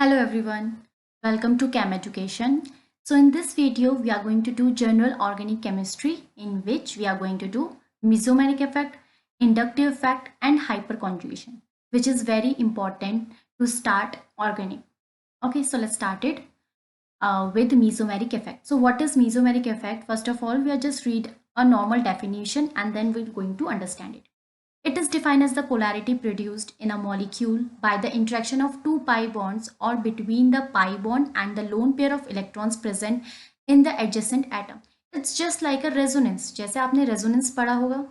Hello everyone, welcome to Chem Education. So in this video we are going to do general organic chemistry in which we are going to do mesomeric effect, inductive effect and hyperconjugation, which is very important to start organic. Okay, so let's start it with mesomeric effect. So what is mesomeric effect? First of all, we are just read a normal definition and then we're going to understand it. It is defined as the polarity produced in a molecule by the interaction of two pi bonds or between the pi bond and the lone pair of electrons present in the adjacent atom. It's just like a resonance. जैसे आपने resonance पढ़ा होगा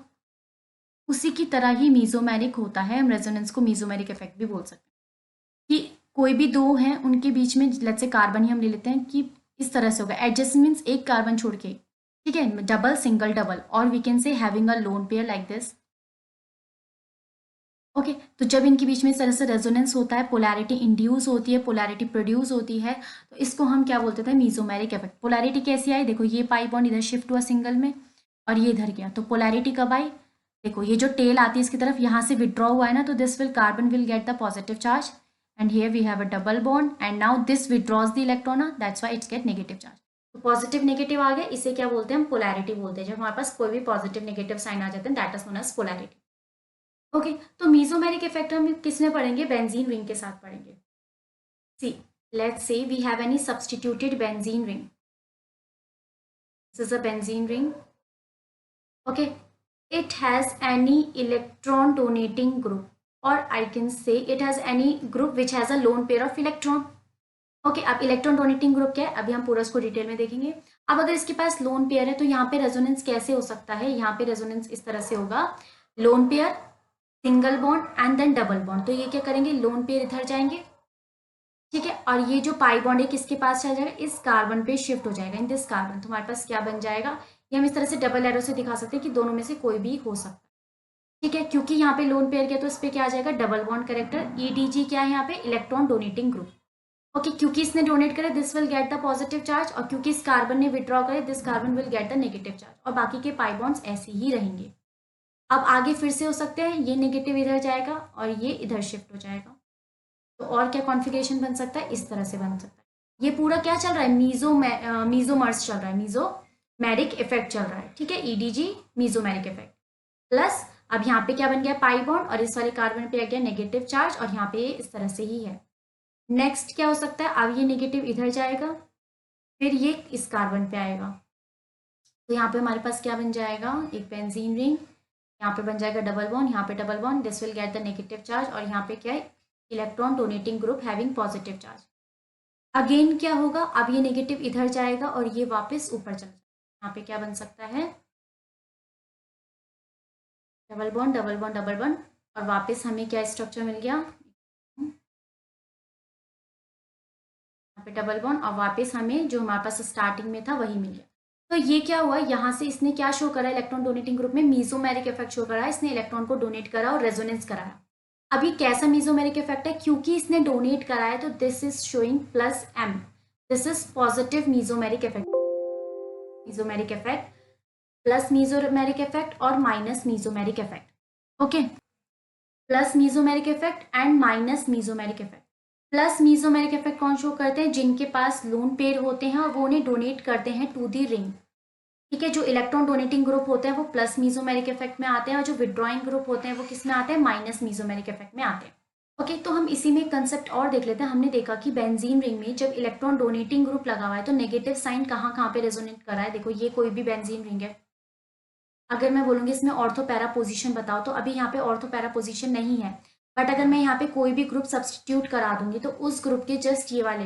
उसी की तरह ही mesomeric होता है. हम resonance को मीजोमेरिक इफेक्ट भी बोल सकते हैं कि कोई भी दो हैं उनके बीच में लेट्स से कार्बन ही हम ले लेते हैं कि इस तरह से होगा. एडजेसेंट मीन्स एक कार्बन छोड़ के, ठीक है, डबल सिंगल डबल, और we can say having a lone pair like this. Okay तो जब इनके बीच में इस तरह से रेजोनेंस होता है, पोलैरिटी इंड्यूस होती है, पोलैरिटी प्रोड्यूस होती है, तो इसको हम क्या बोलते थे? Mesomeric effect. पोलैरिटी कैसी आई? देखो ये पाई बॉन्ड इधर शिफ्ट हुआ सिंगल में और ये इधर गया, तो पोलैरिटी कब आई? देखो ये जो टेल आती है इसकी तरफ, यहाँ से विड्रॉ हुआ है ना, तो this will carbon will get the positive charge and here we have a double bond and now this withdraws the electron, that's why it's get negative charge. तो पॉजिटिव नेगेटिव आ गया, इसे क्या बोलते हैं? हम पोलैरिटी बोलते हैं. जब हमारे पास कोई भी पॉजिटिव नेगेटिव साइन आ जाते हैं that is known as polarity. Okay तो मीजोमेरिक इफेक्ट हम किसमें पढ़ेंगे? बेंजीन रिंग के साथ पढ़ेंगे. See let's say we have any substituted benzene ring. This is a benzene ring. Okay it has any electron donating group or I can say it has any group which has a lone pair of electron. Okay अब electron donating group क्या है अभी हम पूरा इसको detail में देखेंगे. अब अगर इसके पास लोन पेयर है तो यहाँ पे रेजोनेंस कैसे हो सकता है? यहाँ पे रेजोनेंस इस तरह से होगा, lone pair single bond and then double bond. तो ये क्या करेंगे? लोन पेयर इधर जाएंगे, ठीक है, और ये जो पाई बॉन्ड है किसके पास चला जाएगा? इस कार्बन पे शिफ्ट हो जाएगा, इन दिस कार्बन. तो हमारे पास क्या बन जाएगा? ये हम इस तरह से डबल एरो से दिखा सकते हैं कि दोनों में से कोई भी हो सकता है, ठीक है, क्योंकि यहाँ पे लोन पेयर किया तो इस पे क्या आ जाएगा? Double bond character. ईडीजी क्या है यहाँ पे? Electron donating group. ओके क्योंकि इसने डोनेट करे this will get the positive charge, और क्योंकि इस कार्बन ने विड्रॉ करे this carbon will get the negative charge, और बाकी के पाई बॉन्ड्स ऐसे ही रहेंगे. अब आगे फिर से हो सकते हैं, ये नेगेटिव इधर जाएगा और ये इधर शिफ्ट हो जाएगा. तो और क्या कॉन्फ़िगरेशन बन सकता है? इस तरह से बन सकता है. ये पूरा क्या चल रहा है? मीजोमर्स चल रहा है, मीजोमेरिक इफेक्ट चल रहा है, ठीक है, ईडीजी मीजोमेरिक इफेक्ट. प्लस अब यहाँ पे क्या बन गया? पाई बॉन्ड, और इस वाले कार्बन पे आ गया नेगेटिव चार्ज, और यहाँ पे इस तरह से ही है. नेक्स्ट क्या हो सकता है? अब ये नेगेटिव इधर जाएगा, फिर ये इस कार्बन पे आएगा, तो यहाँ पे हमारे पास क्या बन जाएगा? एक बेंजीन रिंग. यहाँ पे बन जाएगा डबल बॉन्ड, यहाँ पे double bond, this will get the negative charge, और यहाँ पे क्या है? Electron donating group having positive charge. Again क्या होगा? अब ये नेगेटिव इधर जाएगा और ये वापस ऊपर चला जाएगा. यहाँ पे क्या बन सकता है? Double bond double bond double bond, और वापस हमें क्या स्ट्रक्चर मिल गया? यहाँ पे डबल बॉन्ड, और वापस हमें जो हमारे पास स्टार्टिंग में था वही मिल गया. तो ये क्या हुआ? यहाँ से इसने क्या शो करा? इलेक्ट्रॉन डोनेटिंग ग्रुप में मीजोमेरिक इफेक्ट शो करा. इसने इलेक्ट्रॉन को डोनेट करा और रेजोनेंस कराया. अभी कैसा मीजोमेरिक इफेक्ट है? क्योंकि इसने डोनेट कराया तो this is showing plus M. This is positive mesomeric effect. Mesomeric effect, plus mesomeric effect और minus mesomeric effect. Okay plus mesomeric effect and minus mesomeric effect. Plus mesomeric effect कौन show करते हैं? जिनके पास lone pair होते हैं और वो उन्हें डोनेट करते हैं टू दी रिंग, ठीक है. जो इलेक्ट्रॉन डोनेटिंग ग्रुप होते हैं वो प्लस मीजोमेरिक इफेक्ट में आते हैं, और जो विड्रॉइंग ग्रुप होते हैं वो किस में आते हैं? माइनस मीजोमेरिक इफेक्ट में आते हैं. ओके तो हम इसी में कंसेप्ट और देख लेते हैं. हमने देखा कि बेंजीन रिंग में जब इलेक्ट्रॉन डोनेटिंग ग्रुप लगा हुआ है तो नेगेटिव साइन कहाँ कहाँ पे रेजोनेट कर रहा है? देखो ये कोई भी बेंजीन रिंग है, अगर मैं बोलूँगी इसमें ऑर्थो पैरा पोजिशन बताओ, तो अभी यहाँ पे ऑर्थो पैरा पोजिशन नहीं है, बट अगर मैं यहाँ पे कोई भी ग्रुप सब्सटीट्यूट करा दूंगी तो उस ग्रुप के जस्ट ये वाले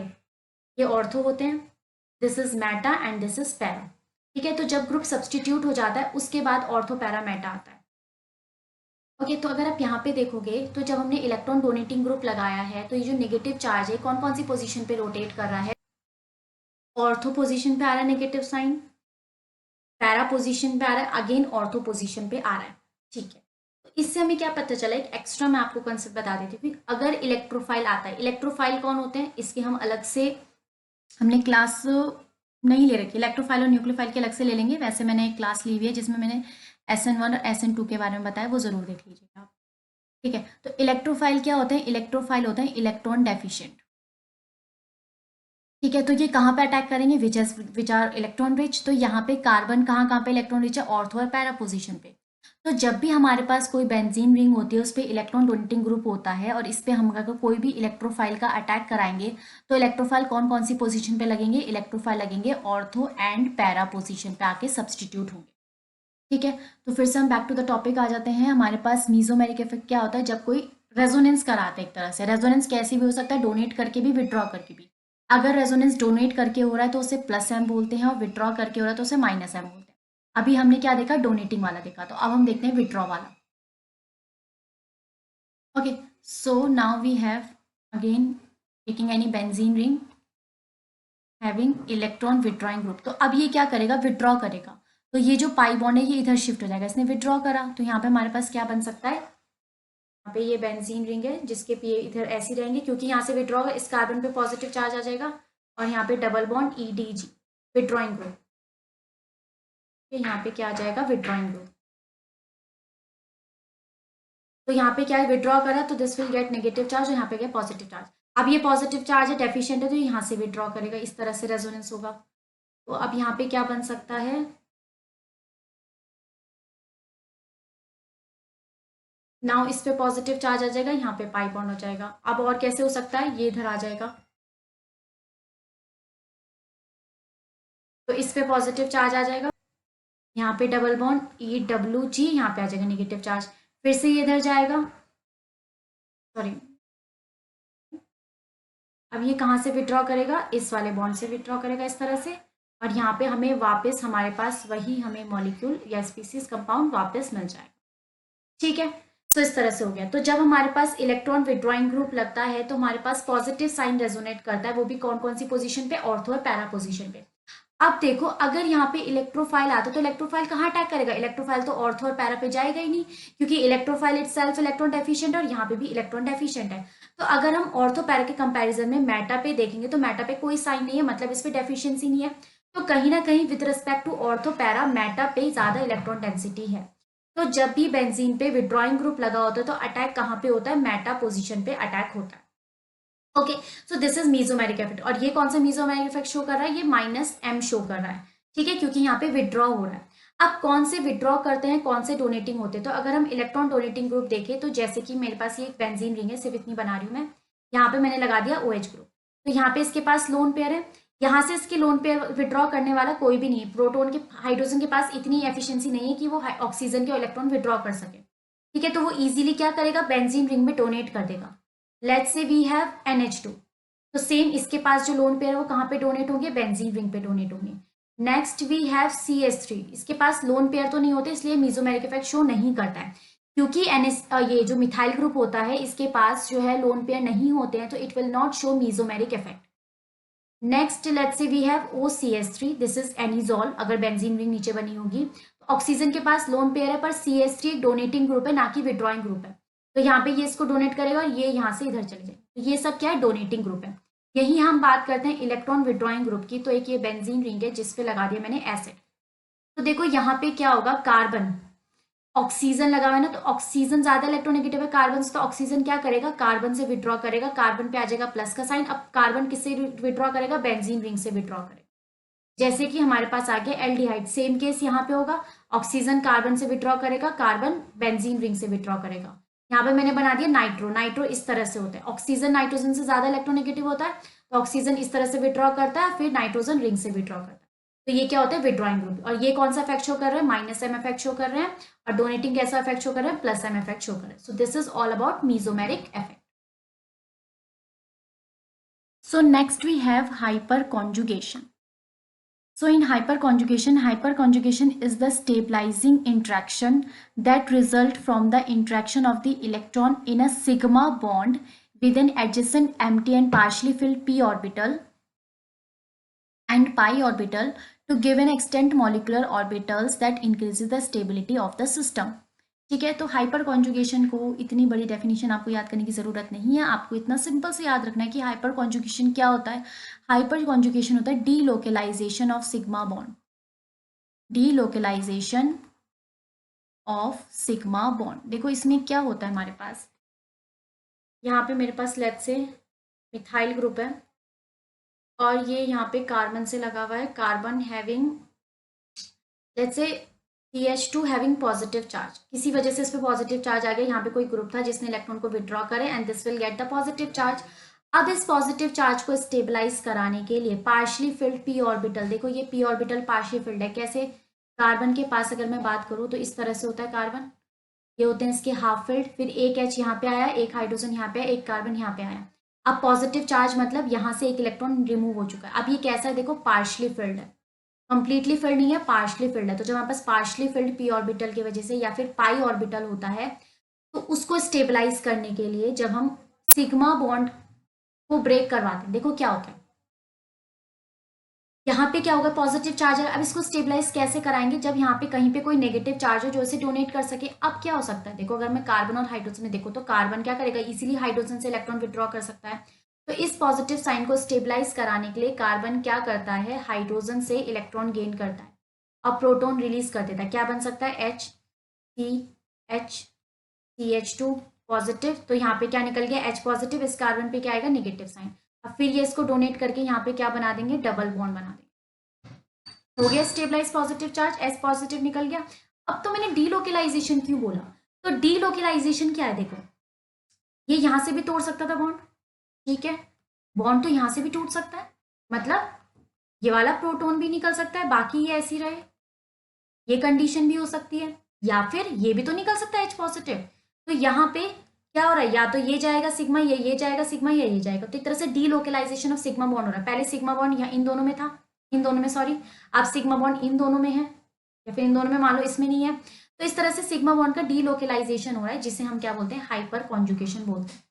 ये ऑर्थो होते हैं. This is Meta and this is para, ठीक है. तो जब ग्रुप सब्सटीट्यूट हो जाता है उसके बाद ऑर्थो पैरा मेटा आता है. ओके तो अगर आप यहाँ पे देखोगे तो जब हमने इलेक्ट्रॉन डोनेटिंग ग्रुप लगाया है तो ये जो नेगेटिव चार्ज है कौन कौन सी पोजीशन पे रोटेट कर रहा है? ऑर्थो पोजीशन पे आ रहा है नेगेटिव साइन, पैरा पोजीशन पे आ रहा है, अगेन ऑर्थो पोजीशन पे आ रहा है, ठीक है. तो इससे हमें क्या पता चला? एक एक्स्ट्रा मैं आपको कंसेप्ट बता देती हूँ. अगर इलेक्ट्रोफाइल आता है, इलेक्ट्रोफाइल कौन होते हैं इसके हम अलग से हमने क्लास नहीं ले रखी. इलेक्ट्रोफाइल और न्यूक्लियोफाइल के अलग से ले लेंगे. वैसे मैंने एक क्लास ली हुई है जिसमें मैंने SN1 और SN2 के बारे में बताया, वो जरूर देख लीजिएगा आप, ठीक है. तो इलेक्ट्रोफाइल क्या होते हैं? इलेक्ट्रोफाइल होते हैं इलेक्ट्रॉन डेफिशिएंट. ठीक है, तो ये कहाँ पे अटैक करेंगे, विच आर इलेक्ट्रॉन रिच। तो यहाँ पे कार्बन कहाँ कहाँ पे इलेक्ट्रॉन रिच है, ऑर्थो और पैरा पोजीशन पे। तो जब भी हमारे पास कोई बेंजीन रिंग होती है उस पर इलेक्ट्रॉन डोनेटिंग ग्रुप होता है और इस पे हम अगर कोई भी इलेक्ट्रोफाइल का अटैक कराएंगे तो इलेक्ट्रोफाइल कौन कौन सी पोजीशन पे लगेंगे, इलेक्ट्रोफाइल लगेंगे ऑर्थो एंड पैरा पोजीशन पे आके सब्सटीट्यूट होंगे। ठीक है, तो फिर से हम बैक टू द टॉपिक आ जाते हैं। हमारे पास मीजोमेरिक इफेक्ट क्या होता है, जब कोई रेजोनेंस कराते हैं, एक तरह से रेजोनेंस कैसी भी हो सकता है, डोनेट करके भी विड्रॉ करके भी। अगर रेजोनेंस डोनेट करके हो रहा है तो उसे प्लस एम बोलते हैं और विड्रॉ करके हो रहा है तो उसे माइनस एम बोलते हैं। अभी हमने क्या देखा, डोनेटिंग वाला देखा, तो अब हम देखते हैं विड्रॉ वाला। Okay, so now we have again taking any benzene ring having electron withdrawing group. तो अब ये क्या करेगा, विड्रॉ करेगा। तो ये जो पाई बॉन्ड है ये इधर शिफ्ट हो जाएगा, इसने विड्रॉ करा तो यहाँ पे हमारे पास क्या बन सकता है, यहाँ पे ये बेंजीन रिंग है जिसके पे इधर ऐसी रहेंगे क्योंकि यहाँ से विड्रॉ होगा, इस कार्बन पे पॉजिटिव चार्ज आ जाएगा और यहाँ पे double bond EDG withdrawing group, यहाँ पे क्या आ जाएगा, विड्रॉइंग ग्रुप। तो यहाँ पे क्या है, विड्रॉ करा तो this will gate negative charge और यहाँ पे क्या पॉजिटिव चार्ज। अब ये पॉजिटिव चार्ज है, डेफिशिएंट है, तो यहाँ से विड्रॉ करेगा, इस तरह से रेजोनेंस होगा। तो अब यहाँ पे क्या बन सकता है, नाउ इस पे पॉजिटिव चार्ज आ जाएगा, यहाँ पे पाई बॉन्ड हो जाएगा। अब और कैसे हो सकता है, ये इधर आ जाएगा तो इस पे पॉजिटिव चार्ज आ जाएगा, यहाँ पे डबल बॉन्ड EWG, यहाँ पे आ जाएगा नेगेटिव चार्ज, फिर से ये इधर जाएगा, सॉरी। अब ये कहाँ से विड्रॉ करेगा, इस वाले बॉन्ड से विड्रॉ करेगा इस तरह से, और यहाँ पे हमें वापस हमारे पास वही हमें मॉलिक्यूल या स्पीसीज कंपाउंड वापस मिल जाएगा। ठीक है, तो इस तरह से हो गया। तो जब हमारे पास इलेक्ट्रॉन विड्रॉइंग ग्रुप लगता है तो हमारे पास पॉजिटिव साइन रेजोनेट करता है, वो भी कौन कौन सी पोजीशन पे, ऑर्थो और पैरा पोजीशन पे। अब देखो अगर यहाँ पे इलेक्ट्रोफाइल आता तो इलेक्ट्रोफाइल कहाँ अटैक करेगा, इलेक्ट्रोफाइल तो ऑर्थो और पैरा पे जाएगा ही नहीं क्योंकि इलेक्ट्रोफाइल इटसेल्फ इलेक्ट्रॉन डेफिशिएंट है और यहाँ पे भी इलेक्ट्रॉन डेफिशिएंट है। तो अगर हम ऑर्थो पैरा के कंपैरिजन में मेटा पे देखेंगे तो मेटा पे कोई साइन नहीं है, मतलब इस पे डेफिशिएंसी नहीं है। तो कहीं ना कहीं with respect to ortho para meta पे ज्यादा इलेक्ट्रॉन डेंसिटी है। तो जब भी बेंजीन पे विड्रॉइंग ग्रुप लगा होता है तो अटैक कहाँ पे होता है, मेटा पोजिशन पे अटैक होता है। Okay, so this is mesomeric effect. और ये कौन सा मीजोमेरिक इफेक्ट शो कर रहा है, ये -M शो कर रहा है। ठीक है, क्योंकि यहाँ पे विड्रॉ हो रहा है। अब कौन से विड्रॉ करते हैं, कौन से डोनेटिंग होते हैं, तो अगर हम इलेक्ट्रॉन डोनेटिंग ग्रुप देखें तो जैसे कि मेरे पास ये एक बेंजीन रिंग है, सिर्फ इतनी बना रही हूँ मैं, यहाँ पे मैंने लगा दिया OH ग्रुप। तो यहाँ पे इसके पास लोन पेयर है, यहाँ से इसके लोन पेयर विड्रॉ करने वाला कोई भी नहीं है, प्रोटोन के हाइड्रोजन के पास इतनी एफिशिएंसी नहीं है कि वो ऑक्सीजन के इलेक्ट्रॉन विड्रॉ कर सके। ठीक है, तो वो इजीली क्या करेगा, बेंजीन रिंग में डोनेट कर देगा। Let's say we have NH2, तो सेम इसके पास जो लोन पेयर है वो कहाँ पे डोनेट होंगे, बेंजीन रिंग पे डोनेट होंगे। नेक्स्ट वी हैव CH3, इसके पास लोन पेयर तो नहीं होते इसलिए मीजोमेरिक इफेक्ट शो नहीं करता है क्योंकि ये जो मिथाइल ग्रुप होता है इसके पास जो है लोन पेयर नहीं होते हैं, तो it will not show mesomeric effect. Next let's say we have OCH3, this is anisole, अगर बेंजीन रिंग नीचे बनी होगी तो ऑक्सीजन के पास लोन पेयर है पर CH3 एक डोनेटिंग ग्रुप है ना कि विड्रॉइंग ग्रुप है। तो यहाँ पे ये इसको डोनेट करेगा और ये यहाँ से इधर चले जाएगा, तो ये सब क्या है, डोनेटिंग ग्रुप है। यही हम बात करते हैं इलेक्ट्रॉन विड्रॉइंग ग्रुप की। तो एक ये बेंजीन रिंग है जिसपे लगा दिया मैंने एसिड। तो देखो यहाँ पे क्या होगा, कार्बन ऑक्सीजन लगा हुआ है ना, तो ऑक्सीजन ज्यादा इलेक्ट्रोनेगेटिव है कार्बन से, तो ऑक्सीजन क्या करेगा, कार्बन से विड्रॉ करेगा, कार्बन पे आ जाएगा प्लस का साइन। अब कार्बन किससे विड्रॉ करेगा, बेंजीन रिंग से विड्रॉ करेगा। जैसे कि हमारे पास आ गया एल्डिहाइड, सेम केस यहाँ पे होगा, ऑक्सीजन कार्बन से विड्रॉ करेगा, कार्बन बेंजीन रिंग से विड्रॉ करेगा। यहाँ पे मैंने बना दिया नाइट्रो, नाइट्रो इस तरह से होता है, ऑक्सीजन नाइट्रोजन से ज्यादा इलेक्ट्रोनेगेटिव होता है तो ऑक्सीजन इस तरह से विड्रॉ करता है, फिर नाइट्रोजन रिंग से विड्रॉ करता है। तो ये क्या होता है, विड्रॉइंग ग्रुप। और ये कौन सा इफेक्ट शो कर रहे हैं, -M इफेक्ट शो कर रहे हैं, और डोनेटिंग कैसा इफेक्ट शो कर रहे हैं, +M इफेक्ट शो कर रहे हैं। So this is all about mesomeric effect. So next we have hyperconjugation. So in hyperconjugation is the stabilizing interaction that result from the interaction of the electron in a sigma bond with an adjacent empty and partially filled p orbital and pi orbital to give an extent molecular orbitals that increases the stability of the system. ठीक है, तो hyper conjugation को इतनी बड़ी definition आपको याद करने की ज़रूरत नहीं है, आपको इतना सिंपल से याद रखना है कि हाइपर कॉन्जुगेशन क्या होता है। हाइपर कॉन्जुगेशन होता है delocalisation of sigma bond, delocalisation of sigma bond. देखो इसमें क्या होता है, हमारे पास यहाँ पे मेरे पास लेट्स से मिथाइल ग्रुप है, और ये यहाँ पे कार्बन से लगा हुआ है, carbon having let's say CH2 having positive charge, किसी वजह से इस पे पॉजिटिव चार्ज आ गया, यहाँ पे कोई ग्रुप था जिसने इलेक्ट्रॉन को विड्रॉ करे and this will get the positive charge. अब इस पॉजिटिव चार्ज को स्टेबलाइज कराने के लिए पार्शली फिल्ड p ऑर्बिटल, देखो ये p ऑर्बिटल पार्शली फिल्ड है, कैसे, कार्बन के पास अगर मैं बात करूँ तो इस तरह से होता है कार्बन, ये होते हैं इसके हाफ फिल्ड, फिर एक H यहाँ पे आया, एक हाइड्रोजन यहाँ पे आया, एक कार्बन यहाँ पे आया। अब पॉजिटिव चार्ज मतलब यहाँ से एक इलेक्ट्रॉन रिमूव हो चुका है। अब ये कैसा है, देखो पार्शली फिल्ड है, कंप्लीटली फिल्ड नहीं है, पार्शली फिल्ड है। तो जब हमारे पास पार्शली फिल्ड p ऑर्बिटल की वजह से या फिर पाई ऑर्बिटल होता है, तो उसको स्टेबलाइज करने के लिए जब हम सिग्मा बॉन्ड को ब्रेक करवाते हैं, देखो क्या होता है, यहाँ पे क्या होगा, पॉजिटिव चार्ज है। अब इसको स्टेबलाइज कैसे कराएंगे, जब यहाँ पे कहीं पे कोई नेगेटिव चार्ज हो जो इसे डोनेट कर सके। अब क्या हो सकता है, देखो अगर मैं कार्बन और हाइड्रोजन में देखो तो कार्बन क्या करेगा, इजीली हाइड्रोजन से इलेक्ट्रॉन विड्रॉ कर सकता है। तो इस पॉजिटिव साइन को स्टेबलाइज कराने के लिए कार्बन क्या करता है, हाइड्रोजन से इलेक्ट्रॉन गेन करता है और प्रोटॉन रिलीज कर देता है। क्या बन सकता है, CH पॉजिटिव, तो यहाँ पे क्या निकल गया, H पॉजिटिव, इस कार्बन पे क्या आएगा, नेगेटिव साइन। अब फिर ये इसको डोनेट करके यहाँ पे क्या बना देंगे, डबल बॉन्ड बना देंगे, हो गया stabilize positive charge, S positive निकल गया। अब तो मैंने डीलोकेलाइजेशन क्यों बोला, तो डीलोकेलाइजेशन क्या है, देखो ये यहां से भी तोड़ सकता था बॉन्ड, ठीक है, बॉन्ड तो यहां से भी टूट सकता है, मतलब ये वाला प्रोटॉन भी निकल सकता है, बाकी ये ऐसी रहे, ये कंडीशन भी हो सकती है, या फिर ये भी तो निकल सकता है H पॉजिटिव। तो यहाँ पे क्या हो रहा है, या तो ये जाएगा सिग्मा, ये जाएगा सिग्मा, ये जाएगा, तो एक तरह से डीलोकेलाइजेशन ऑफ सिग्मा बॉन्ड हो रहा है। पहले सिग्मा बॉन्ड यहाँ इन दोनों में था, इन दोनों में सॉरी, अब सिग्मा बॉन्ड इन दोनों में है, या फिर इन दोनों में मान लो इसमें नहीं है। तो इस तरह से सिग्मा बॉन्ड का डीलोकेलाइजेशन हो रहा है, जिसे हम क्या बोलते हैं, हाइपर कॉन्जुगेशन बोलते हैं।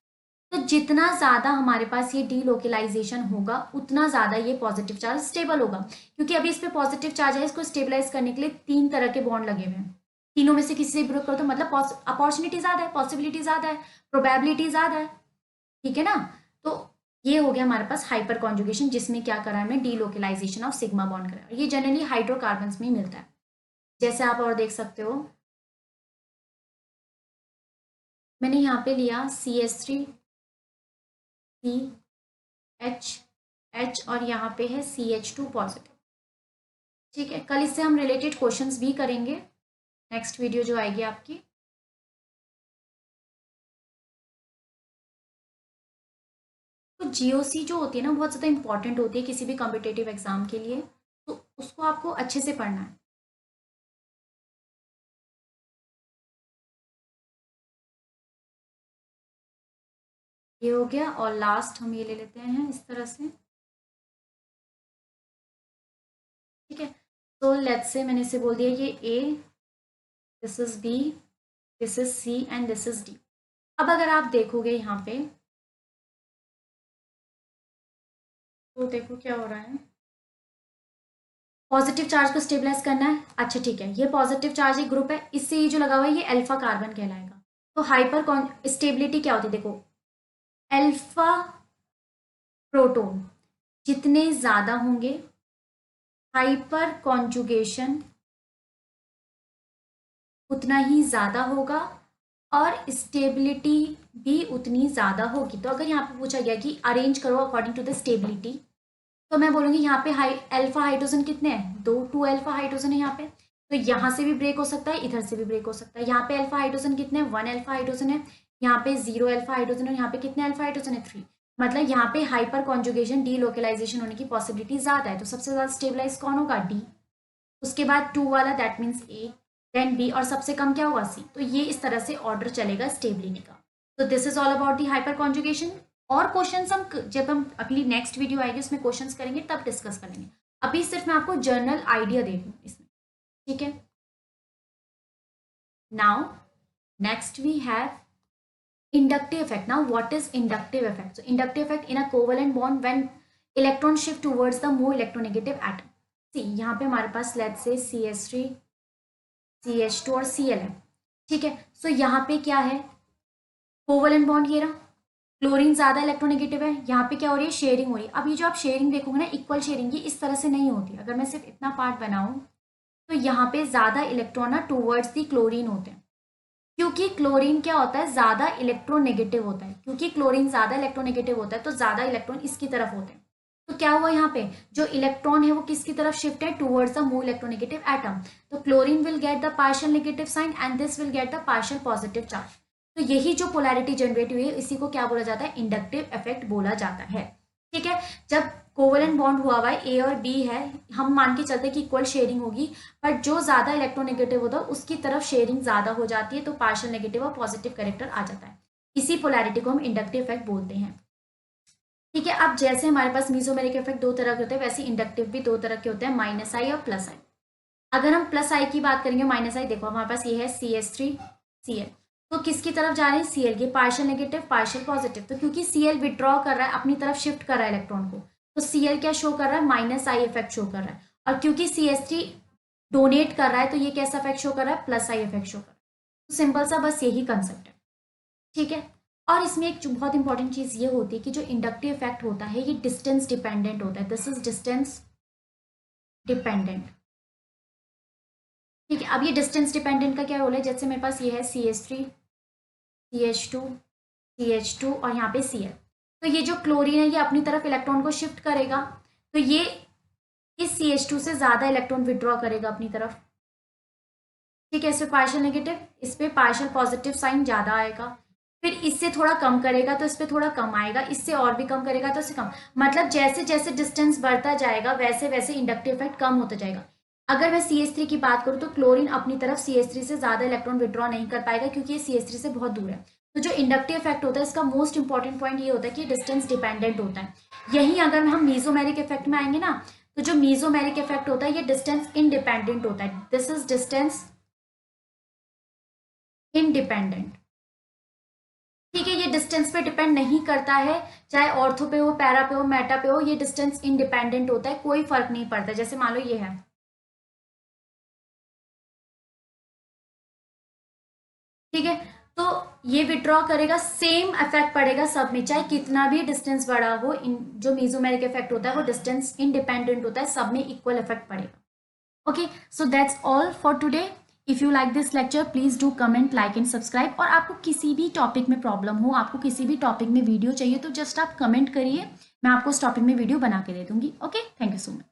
तो जितना ज्यादा हमारे पास ये डीलोकेलाइजेशन होगा उतना ज्यादा ये पॉजिटिव चार्ज स्टेबल होगा, क्योंकि अभी इस पे पॉजिटिव चार्ज है, इसको स्टेबलाइज करने के लिए 3 तरह के बॉन्ड लगे हुए हैं, तीनों में से किसी से ब्रेक करो तो मतलब अपॉर्चुनिटी ज्यादा है, पॉसिबिलिटी ज्यादा है, प्रोबेबिलिटी ज्यादा है, ठीक है ना। तो ये हो गया हमारे पास हाइपर कॉन्जुगेशन, जिसमें क्या करा है, हमने डीलोकेलाइजेशन ऑफ सिग्मा बॉन्ड करा। ये जनरली हाइड्रोकार्बन्स में ही मिलता है, जैसे आप और देख सकते हो, मैंने यहाँ पे लिया CH3 CH और यहाँ पे है CH2 पॉजिटिव, ठीक है। कल इससे हम रिलेटेड क्वेश्चंस भी करेंगे, नेक्स्ट वीडियो जो आएगी आपकी। तो GOC जो होती है ना, बहुत ज़्यादा इंपॉर्टेंट होती है किसी भी कॉम्पिटेटिव एग्जाम के लिए, तो उसको आपको अच्छे से पढ़ना है। ये हो गया, और लास्ट हम ये ले लेते हैं इस तरह से, ठीक है। तो लेट्स से मैंने इसे बोल दिया ये A, this is B, this is C and this is D। अब अगर आप देखोगे यहाँ पे, तो देखो क्या हो रहा है, पॉजिटिव चार्ज को स्टेबलाइज करना है, अच्छा ठीक है, ये पॉजिटिव चार्ज एक ग्रुप है, इससे ये जो लगा हुआ है ये अल्फा कार्बन कहलाएगा। तो हाइपर स्टेबिलिटी क्या होती है, देखो अल्फा प्रोटॉन जितने ज्यादा होंगे, हाइपर कॉन्जुगेशन उतना ही ज्यादा होगा और स्टेबिलिटी भी उतनी ज्यादा होगी। तो अगर यहाँ पे पूछा गया कि अरेंज करो अकॉर्डिंग टू द स्टेबिलिटी, तो मैं बोलूंगी यहाँ पे अल्फा हाइड्रोजन कितने हैं, 2 अल्फा हाइड्रोजन है यहाँ पे, तो यहाँ से भी ब्रेक हो सकता है, इधर से भी ब्रेक हो सकता है। यहाँ पे अल्फा हाइड्रोजन कितने हैं, 1 अल्फा हाइड्रोजन है, यहाँ पे 0 अल्फा हाइड्रोजन है, यहाँ पे कितने अल्फा हाइड्रोजन है, 3। मतलब यहाँ पे हाइपर कॉन्जुगेशन डीलोकेलाइजेशन होने की पॉसिबिलिटी ज्यादा है। तो सबसे ज्यादा स्टेबलाइज कौन होगा, D, उसके बाद 2 वाला that means A, then B, और सबसे कम क्या होगा, C। तो ये इस तरह से ऑर्डर चलेगा स्टेबिलिटी का। तो this is all about the hyper conjugation. और क्वेश्चंस हम जब हम अगली नेक्स्ट वीडियो आएगी उसमें क्वेश्चंस करेंगे तब डिस्कस करेंगे, अभी सिर्फ मैं आपको जनरल आइडिया दे रही हूँ इसमें, ठीक है। Now next we have inductive effect. Now what is inductive effect? So inductive effect in a covalent bond when electron shift towards the more electronegative atom. See यहाँ पे हमारे पास let's say CH3 CH2 और Cl है, ठीक है। सो यहाँ पे क्या है, कोवलेंट बॉन्ड ये रहा, क्लोरीन ज्यादा इलेक्ट्रोनेगेटिव है, यहाँ पे क्या हो रही है, शेयरिंग हो रही है। अब ये जो आप शेयरिंग देखोगे ना, इक्वल शेयरिंग, ये इस तरह से नहीं होती। अगर मैं सिर्फ इतना पार्ट बनाऊं तो यहाँ पे ज्यादा इलेक्ट्रॉन ना टूवर्ड्स दी क्लोरीन होते हैं, क्योंकि क्लोरीन क्या होता है, ज्यादा इलेक्ट्रोनेगेटिव होता है, क्योंकि क्लोरीन ज्यादा इलेक्ट्रोनेगेटिव होता है तो ज्यादा इलेक्ट्रॉन इसकी तरफ होते हैं। तो क्या हुआ यहाँ पे, जो इलेक्ट्रॉन है वो किसकी तरफ शिफ्ट है, towards the more electronegative atom. तो chlorine will get the partial negative sign and this will get the partial positive charge. तो यही जो पोलैरिटी जनरेट हुई है इसी को क्या बोला जाता है, इंडक्टिव इफेक्ट बोला जाता है। ठीक है, जब कोवेलेंट बॉन्ड हुआ हुआ है, ए और बी है, हम मान के चलते कि इक्वल शेयरिंग होगी, पर जो ज्यादा इलेक्ट्रोनेगेटिव होता है उसकी तरफ शेयरिंग ज्यादा हो जाती है, तो पार्शियल नेगेटिव और पॉजिटिव कैरेक्टर आ जाता है। इसी पोलैरिटी को हम इंडक्टिव इफेक्ट बोलते हैं। ठीक है, अब जैसे हमारे पास मीजोमेरिक इफेक्ट दो तरह के होते हैं, वैसे इंडक्टिव भी दो तरह के होते हैं, माइनस आई और प्लस आई। अगर हम प्लस आई की बात करेंगे, माइनस आई, देखो हमारे पास ये है CH3Cl, तो किसकी तरफ जा रहे हैं, Cl, ये पार्शियल नेगेटिव पार्शियल पॉजिटिव। तो क्योंकि Cl विड्रॉ कर रहा है, अपनी तरफ शिफ्ट कर रहा है इलेक्ट्रॉन को, तो Cl क्या शो कर रहा है, माइनस आई इफेक्ट शो कर रहा है। और क्योंकि CH3 डोनेट कर रहा है, तो ये कैसा इफेक्ट शो कर रहा है, प्लस आई इफेक्ट शो कर रहा है। तो सिंपल सा बस यही कंसेप्ट है। ठीक है, और इसमें एक बहुत इंपॉर्टेंट चीज ये होती है कि जो इंडक्टिव इफेक्ट होता है ये डिस्टेंस डिपेंडेंट होता है, दिस इज डिस्टेंस डिपेंडेंट। ठीक है, अब ये डिस्टेंस डिपेंडेंट का क्या रोल है, जैसे मेरे पास ये है CH3 CH2 CH2 और यहाँ पे Cl, तो ये जो क्लोरीन है ये अपनी तरफ इलेक्ट्रॉन को शिफ्ट करेगा, तो ये इस CH2 से ज्यादा इलेक्ट्रॉन विड्रॉ करेगा अपनी तरफ। ठीक है, इस पे पार्शियल नेगेटिव, इस पे पार्शियल पॉजिटिव साइन ज्यादा आएगा, फिर इससे थोड़ा कम करेगा तो इस पे थोड़ा कम आएगा, इससे और भी कम करेगा तो इससे कम, मतलब जैसे जैसे डिस्टेंस बढ़ता जाएगा वैसे वैसे इंडक्टिव इफेक्ट कम होता जाएगा। अगर मैं CH3 की बात करूँ तो क्लोरीन अपनी तरफ CH3 से ज्यादा इलेक्ट्रॉन विड्रॉ नहीं कर पाएगा क्योंकि ये CH3 से बहुत दूर है। तो जो इंडक्टिव इफेक्ट होता है इसका मोस्ट इंपॉर्टेंट पॉइंट ये होता है कि डिस्टेंस डिपेंडेंट होता है। यही अगर हम मीजोमेरिक इफेक्ट में आएंगे ना, तो जो मीजोमेरिक इफेक्ट होता है ये डिस्टेंस इंडिपेंडेंट होता है, दिस इज डिस्टेंस इंडिपेंडेंट। ठीक है, ये डिस्टेंस पे डिपेंड नहीं करता है, चाहे ऑर्थो पे हो, पैरा पे हो, मेटा पे हो, ये डिस्टेंस इंडिपेंडेंट होता है, कोई फर्क नहीं पड़ता। जैसे मान लो ये है, ठीक है, तो ये विड्रॉ करेगा, सेम इफेक्ट पड़ेगा सब में, चाहे कितना भी डिस्टेंस बड़ा हो। जो मीजोमेरिक इफेक्ट होता है वो डिस्टेंस इंडिपेंडेंट होता है, सब में इक्वल इफेक्ट पड़ेगा। Okay, so that's all for today. If you like this lecture please do comment, like and subscribe. और आपको किसी भी टॉपिक में प्रॉब्लम हो, आपको किसी भी टॉपिक में वीडियो चाहिए, तो जस्ट आप कमेंट करिए, मैं आपको उस टॉपिक में वीडियो बना के दे दूंगी। Okay, thank you so much.